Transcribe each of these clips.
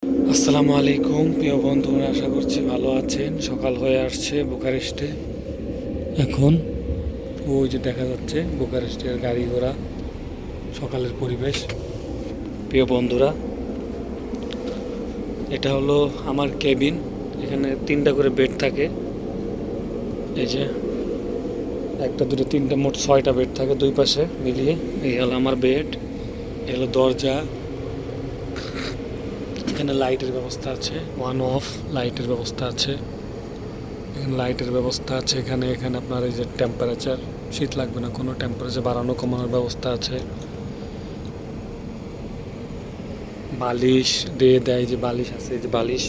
আসসালামু আলাইকুম প্রিয় বন্ধুরা, আশা করছি ভালো আছেন। সকাল হয়ে আসছে বুকারেস্টে। এখন ওই যে দেখা যাচ্ছে বুকারেস্টের গাড়ি ঘোড়া, সকালের পরিবেশ। প্রিয় বন্ধুরা, এটা হলো আমার কেবিন। এখানে 3টা করে বেড থাকে। এই যে একটা দুটো তিনটা, মোট 6টা বেড থাকে দুই পাশে মিলিয়ে। এই হলো আমার বেড, এই হলো দরজা। এখানে লাইটের ব্যবস্থা আছে, ওয়ান অফ লাইটের ব্যবস্থা আছে। এখানে লাইটের ব্যবস্থা আছে। এখানে এখানে আপনার এই যে টেম্পারেচার, শীত লাগবে না, কোনো টেম্পারেচার বাড়ানো কমানোর ব্যবস্থা আছে। বালিশ দিয়ে দেয়, যে বালিশ আছে, এই যে বালিশ,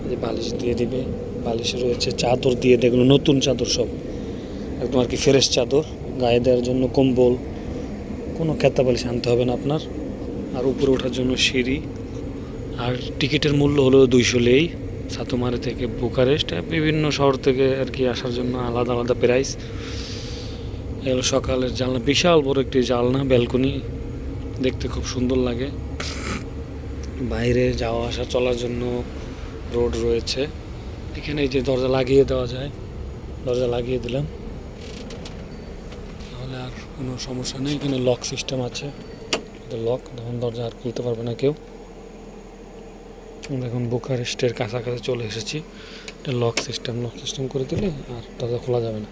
এই যে বালিশ দিয়ে দিবে। বালিশে রয়েছে চাদর দিয়ে দেয়, এগুলো নতুন চাদর সব, একদম আর কি ফ্রেশ চাদর। গায়ে দেওয়ার জন্য কম্বল, কোনো খেতা বালিশ আনতে হবে না আপনার। আর উপরে ওঠার জন্য সিঁড়ি। আর টিকিটের মূল্য হলো 200 লেই। সাতুমারে থেকে বুকারেস্ট, বিভিন্ন শহর থেকে আর কি আসার জন্য আলাদা আলাদা প্রাইস। এগুলো সকালের জানলা, বিশাল বড় একটি জানলা, ব্যালকনি, দেখতে খুব সুন্দর লাগে। বাইরে যাওয়া আসা চলার জন্য রোড রয়েছে। এখানে এই যে দরজা লাগিয়ে দেওয়া যায়, দরজা লাগিয়ে দিলাম, তাহলে আর কোনো সমস্যা নেই। এখানে লক সিস্টেম আছে, লক, তখন দরজা আর খুলতে পারবে না কেউ। আমরা এখন বুকারেস্টের কাছাকাছি চলে এসেছি। এটা লক সিস্টেম করে দিলে আর দরজা খোলা যাবে না।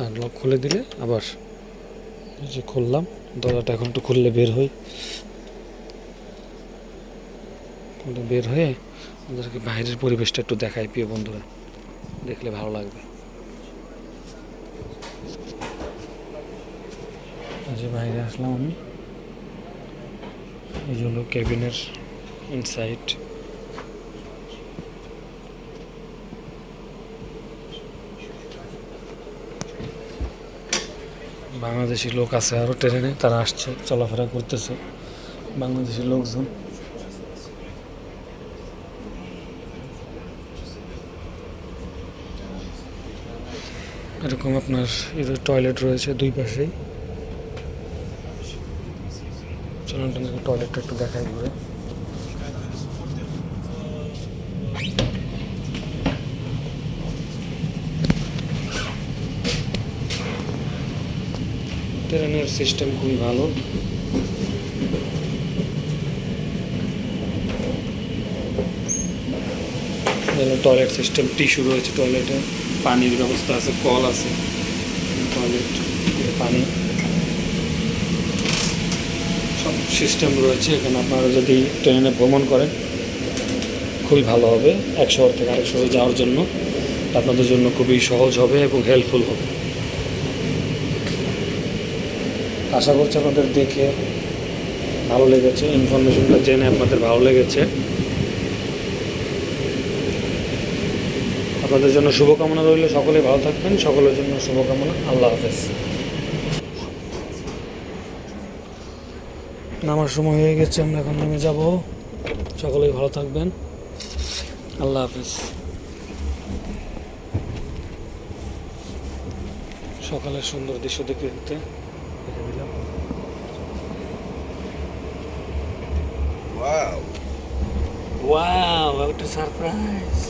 আর লক খুলে দিলে আবার, এই যে খুললাম দরজাটা, এখন একটু খুললে বের হই, বের হয়ে আমাদেরকে বাইরের পরিবেশটা একটু দেখাই প্রিয় বন্ধুরা, দেখলে ভালো লাগবে। যে বাইরে আসলাম আমি, এই হলো কেবিনের ইনসাইড। বাংলাদেশি লোক আছে আরও ট্রেনে, তারা আসছে, চলাফেরা করতেছে, বাংলাদেশি লোকজন। এরকম আপনার এদের টয়লেট রয়েছে দুই পাশেই। চলুন টয়লেটটা একটু দেখাই ঘুরে। ট্রেনের সিস্টেম খুবই ভালো। টয়লেট সিস্টেম, টিস্যু রয়েছে টয়লেটে, পানির ব্যবস্থা আছে, কল আছে, টয়লেট, পানি, সব সিস্টেম রয়েছে এখানে। আপনারা যদি ট্রেনে ভ্রমণ করেন খুবই ভালো হবে, এক শহর থেকে আরেক শহরে যাওয়ার জন্য আপনাদের জন্য খুবই সহজ হবে এবং হেল্পফুল হবে। আশা করছি আপনাদের দেখে ভালো লেগেছে, ইনফরমেশনটা জেনে আপনাদের ভালো লেগেছে। আপনাদের জন্য শুভকামনা রইল, সকলে ভালো থাকবেন, সকলের জন্য শুভকামনা। আল্লাহ হাফেজ। নামার সময় হয়ে গেছে, আমরা এখন নেমে যাব। সকলেই ভালো থাকবেন, আল্লাহ হাফেজ। সকালের সুন্দর দৃশ্য দেখে দিলাম। Wow, what a surprise!